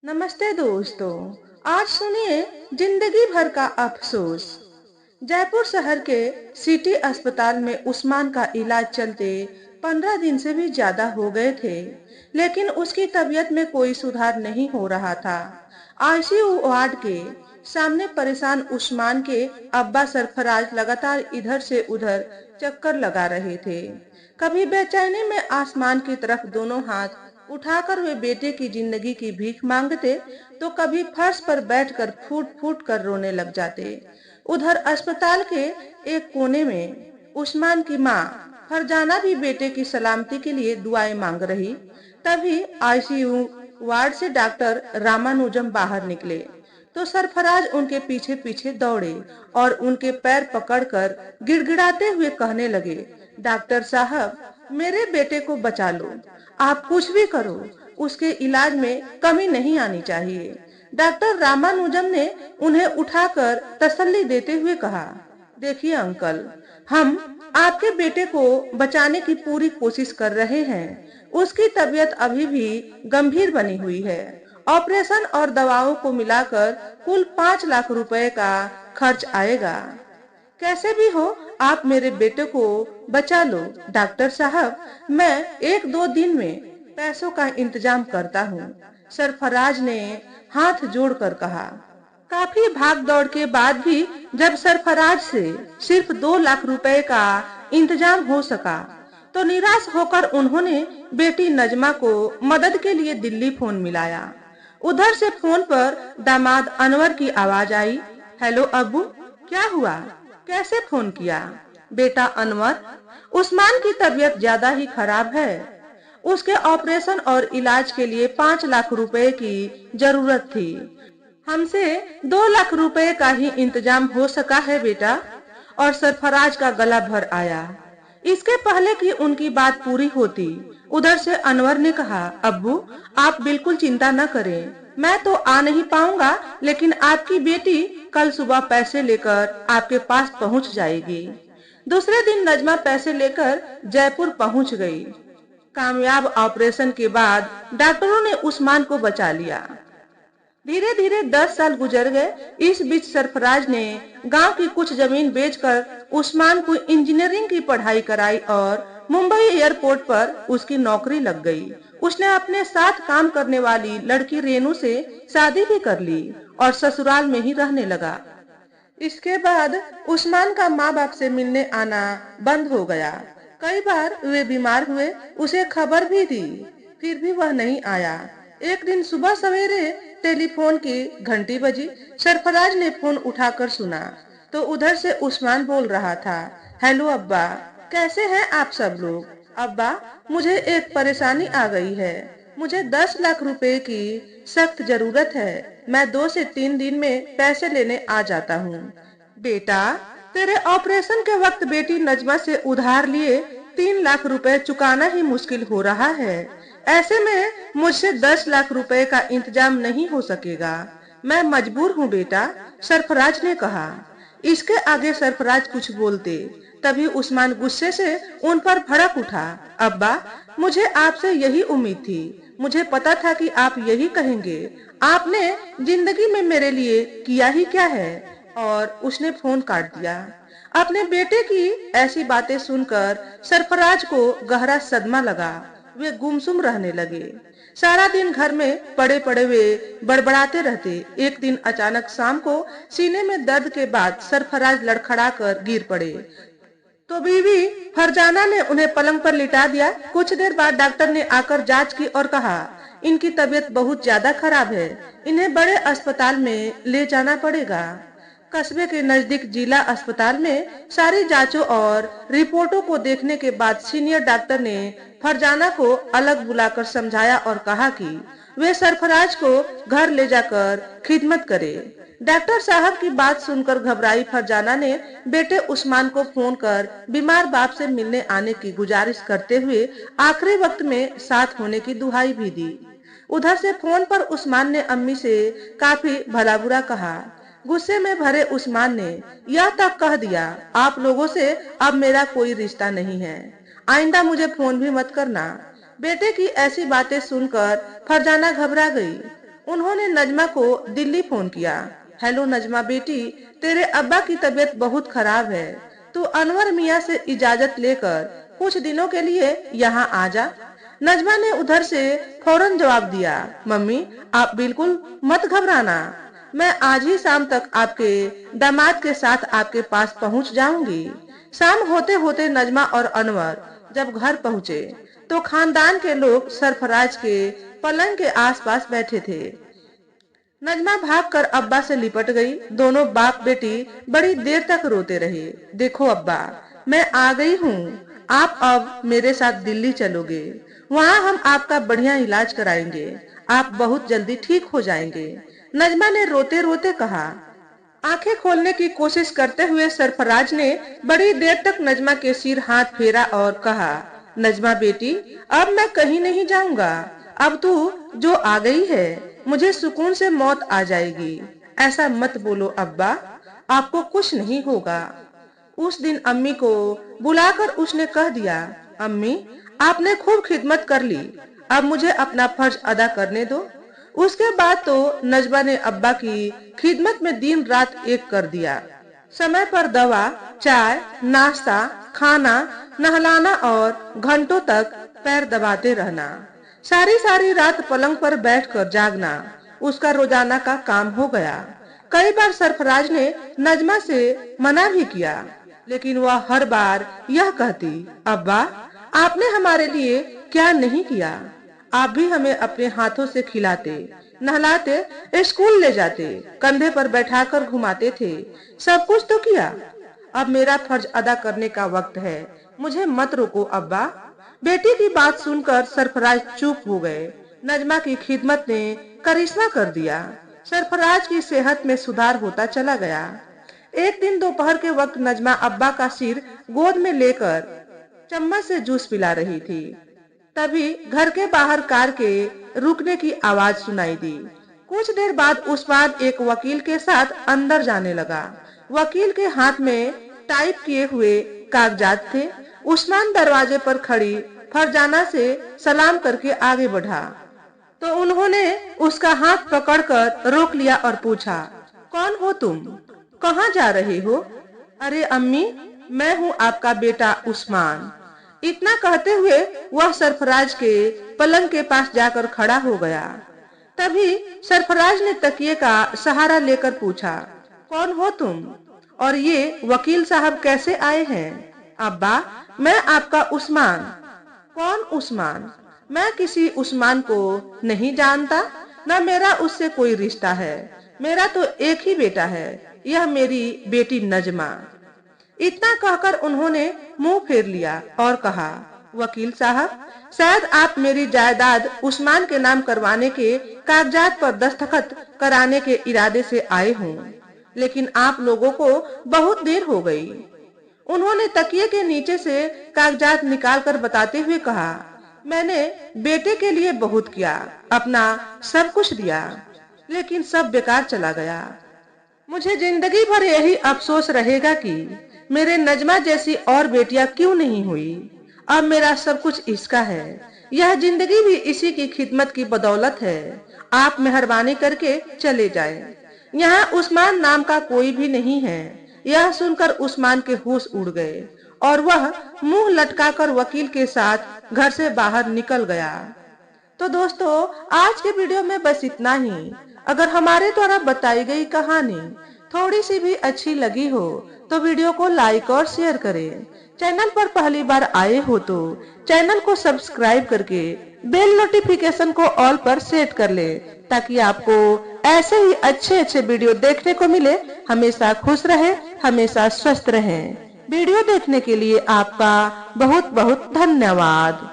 नमस्ते दोस्तों। आज सुनिए जिंदगी भर का अफसोस। जयपुर शहर के सिटी अस्पताल में उस्मान का इलाज चलते 15 दिन से भी ज्यादा हो गए थे, लेकिन उसकी तबीयत में कोई सुधार नहीं हो रहा था। आईसीयू वार्ड के सामने परेशान उस्मान के अब्बा सरफराज लगातार इधर से उधर चक्कर लगा रहे थे। कभी बेचैनी में आसमान की तरफ दोनों हाथ उठाकर वे बेटे की जिंदगी की भीख मांगते, तो कभी फर्श पर बैठकर फूट फूट कर रोने लग जाते। उधर अस्पताल के एक कोने में उस्मान की माँ फरजाना भी बेटे की सलामती के लिए दुआएं मांग रही। तभी आईसीयू वार्ड से डॉक्टर रामानुजम बाहर निकले, तो सरफराज उनके पीछे पीछे दौड़े और उनके पैर पकड़कर गिड़गिड़ाते हुए कहने लगे, डॉक्टर साहब, मेरे बेटे को बचा लो, आप कुछ भी करो, उसके इलाज में कमी नहीं आनी चाहिए। डॉक्टर रामानुजम ने उन्हें उठाकर तसल्ली देते हुए कहा, देखिए अंकल, हम आपके बेटे को बचाने की पूरी कोशिश कर रहे हैं। उसकी तबीयत अभी भी गंभीर बनी हुई है। ऑपरेशन और दवाओं को मिलाकर कुल 5 लाख रुपए का खर्च आएगा। कैसे भी हो आप मेरे बेटे को बचा लो डॉक्टर साहब, मैं 1-2 दिन में पैसों का इंतजाम करता हूँ। सरफराज ने हाथ जोड़कर कहा। काफी भाग दौड़ के बाद भी जब सरफराज से सिर्फ 2 लाख रुपए का इंतजाम हो सका, तो निराश होकर उन्होंने बेटी नजमा को मदद के लिए दिल्ली फोन मिलाया। उधर से फोन पर दामाद अनवर की आवाज आई, हेलो अब्बू, क्या हुआ, कैसे फोन किया? बेटा अनवर, उस्मान की तबीयत ज्यादा ही खराब है। उसके ऑपरेशन और इलाज के लिए 5 लाख रुपए की जरूरत थी। हमसे 2 लाख रुपए का ही इंतजाम हो सका है बेटा। और सरफराज का गला भर आया। इसके पहले कि उनकी बात पूरी होती, उधर से अनवर ने कहा, अब्बू आप बिल्कुल चिंता न करें, मैं तो आ नहीं पाऊंगा, लेकिन आपकी बेटी कल सुबह पैसे लेकर आपके पास पहुंच जाएगी। दूसरे दिन नजमा पैसे लेकर जयपुर पहुंच गई। कामयाब ऑपरेशन के बाद डॉक्टरों ने उस्मान को बचा लिया। धीरे धीरे 10 साल गुजर गए। इस बीच सरफराज ने गांव की कुछ जमीन बेचकर उस्मान को इंजीनियरिंग की पढ़ाई कराई और मुंबई एयरपोर्ट पर उसकी नौकरी लग गई। उसने अपने साथ काम करने वाली लड़की रेनू से शादी भी कर ली और ससुराल में ही रहने लगा। इसके बाद उस्मान का माँ बाप से मिलने आना बंद हो गया। कई बार वे बीमार हुए, उसे खबर भी दी, फिर भी वह नहीं आया। एक दिन सुबह सवेरे टेलीफोन की घंटी बजी। सरफराज ने फोन उठाकर सुना, तो उधर से उस्मान बोल रहा था, हेलो अब्बा, कैसे हैं आप सब लोग? अब्बा, मुझे एक परेशानी आ गई है। मुझे 10 लाख रुपए की सख्त जरूरत है। मैं 2 से 3 दिन में पैसे लेने आ जाता हूँ। बेटा, तेरे ऑपरेशन के वक्त बेटी नजमा से उधार लिए 3 लाख रुपए चुकाना ही मुश्किल हो रहा है। ऐसे में मुझसे 10 लाख रुपए का इंतजाम नहीं हो सकेगा। मैं मजबूर हूँ बेटा, सरफराज ने कहा। इसके आगे सरफराज कुछ बोलते, तभी उस्मान गुस्से से उन पर भड़क उठा। अब्बा, मुझे आपसे यही उम्मीद थी। मुझे पता था कि आप यही कहेंगे। आपने जिंदगी में मेरे लिए किया ही क्या है? और उसने फोन काट दिया। अपने बेटे की ऐसी बातें सुनकर सरफराज को गहरा सदमा लगा। वे गुमसुम रहने लगे। सारा दिन घर में पड़े पड़े वे बड़बड़ाते रहते। एक दिन अचानक शाम को सीने में दर्द के बाद सरफराज लड़खड़ाकर गिर पड़े, तो बीवी फरजाना ने उन्हें पलंग पर लिटा दिया। कुछ देर बाद डॉक्टर ने आकर जांच की और कहा, इनकी तबीयत बहुत ज्यादा खराब है, इन्हें बड़े अस्पताल में ले जाना पड़ेगा। कस्बे के नजदीक जिला अस्पताल में सारी जांचों और रिपोर्टों को देखने के बाद सीनियर डॉक्टर ने फरजाना को अलग बुलाकर समझाया और कहा कि वे सरफराज को घर ले जाकर खिदमत करे। डॉक्टर साहब की बात सुनकर घबराई फरजाना ने बेटे उस्मान को फोन कर बीमार बाप से मिलने आने की गुजारिश करते हुए आखिरी वक्त में साथ होने की दुहाई भी दी। उधर से फोन पर उस्मान ने अम्मी से काफी भला बुरा कहा। गुस्से में भरे उस्मान ने यह तक कह दिया, आप लोगों से अब मेरा कोई रिश्ता नहीं है, आइंदा मुझे फोन भी मत करना। बेटे की ऐसी बातें सुनकर फरजाना घबरा गई। उन्होंने नजमा को दिल्ली फोन किया। हेलो नजमा बेटी, तेरे अब्बा की तबीयत बहुत खराब है, तू अनवर मियाँ से इजाजत लेकर कुछ दिनों के लिए यहाँ आ जा। नजमा ने उधर से फौरन जवाब दिया, मम्मी आप बिल्कुल मत घबराना, मैं आज ही शाम तक आपके दामाद के साथ आपके पास पहुँच जाऊंगी। शाम होते होते नजमा और अनवर जब घर पहुँचे तो खानदान के लोग सरफराज के पलंग के आसपास बैठे थे। नजमा भागकर अब्बा से लिपट गई। दोनों बाप बेटी बड़ी देर तक रोते रहे। देखो अब्बा, मैं आ गई हूँ, आप अब मेरे साथ दिल्ली चलोगे, वहाँ हम आपका बढ़िया इलाज कराएंगे, आप बहुत जल्दी ठीक हो जाएंगे। नजमा ने रोते रोते कहा। आंखें खोलने की कोशिश करते हुए सरफराज ने बड़ी देर तक नजमा के सिर हाथ फेरा और कहा, नजमा बेटी अब मैं कहीं नहीं जाऊंगा, अब तू जो आ गई है मुझे सुकून से मौत आ जाएगी। ऐसा मत बोलो अब्बा, आपको कुछ नहीं होगा। उस दिन अम्मी को बुलाकर उसने कह दिया, अम्मी आपने खूब खिदमत कर ली, अब मुझे अपना फर्ज अदा करने दो। उसके बाद तो नजमा ने अब्बा की खिदमत में दिन रात एक कर दिया। समय पर दवा, चाय, नाश्ता, खाना, नहलाना और घंटों तक पैर दबाते रहना। सारी सारी रात पलंग पर बैठकर जागना उसका रोजाना का काम हो गया। कई बार सरफराज ने नजमा से मना भी किया, लेकिन वह हर बार यह कहती, अब्बा आपने हमारे लिए क्या नहीं किया, आप भी हमें अपने हाथों से खिलाते, नहलाते, स्कूल ले जाते, कंधे पर बैठाकर घुमाते थे, सब कुछ तो किया। अब मेरा फर्ज अदा करने का वक्त है, मुझे मत रोको अब्बा। बेटी की बात सुनकर सरफराज चुप हो गए। नजमा की खिदमत ने करिश्मा कर दिया। सरफराज की सेहत में सुधार होता चला गया। एक दिन दोपहर के वक्त नजमा अब्बा का सिर गोद में लेकर चम्मच से जूस पिला रही थी। तभी घर के बाहर कार के रुकने की आवाज सुनाई दी। कुछ देर बाद उस्मान एक वकील के साथ अंदर जाने लगा। वकील के हाथ में टाइप किए हुए कागजात थे। उस्मान दरवाजे पर खड़ी फरजाना से सलाम करके आगे बढ़ा तो उन्होंने उसका हाथ पकड़कर रोक लिया और पूछा, कौन हो तुम, कहाँ जा रहे हो? अरे अम्मी, मैं हूँ आपका बेटा उस्मान। इतना कहते हुए वह सरफराज के पलंग के पास जाकर खड़ा हो गया। तभी सरफराज ने तकिए का सहारा लेकर पूछा, कौन हो तुम और ये वकील साहब कैसे आए हैं? अब्बा, मैं आपका उस्मान। कौन उस्मान? मैं किसी उस्मान को नहीं जानता, न मेरा उससे कोई रिश्ता है, मेरा तो एक ही बेटा है, यह मेरी बेटी नजमा। इतना कहकर उन्होंने मुंह फेर लिया और कहा, वकील साहब, शायद आप मेरी जायदाद उस्मान के नाम करवाने के कागजात पर दस्तखत कराने के इरादे से आए हों, लेकिन आप लोगों को बहुत देर हो गई। उन्होंने तकिए के नीचे से कागजात निकालकर बताते हुए कहा, मैंने बेटे के लिए बहुत किया, अपना सब कुछ दिया, लेकिन सब बेकार चला गया। मुझे जिंदगी भर यही अफसोस रहेगा कि मेरे नजमा जैसी और बेटियां क्यों नहीं हुई। अब मेरा सब कुछ इसका है, यह जिंदगी भी इसी की खिदमत की बदौलत है। आप मेहरबानी करके चले जाएं। यहाँ उस्मान नाम का कोई भी नहीं है। यह सुनकर उस्मान के होश उड़ गए और वह मुंह लटकाकर वकील के साथ घर से बाहर निकल गया। तो दोस्तों, आज के वीडियो में बस इतना ही। अगर हमारे द्वारा बताई गई कहानी थोड़ी सी भी अच्छी लगी हो तो वीडियो को लाइक और शेयर करें। चैनल पर पहली बार आए हो तो चैनल को सब्सक्राइब करके बेल नोटिफिकेशन को ऑल पर सेट कर ले, ताकि आपको ऐसे ही अच्छे अच्छे वीडियो देखने को मिले। हमेशा खुश रहे, हमेशा स्वस्थ रहें। वीडियो देखने के लिए आपका बहुत बहुत धन्यवाद।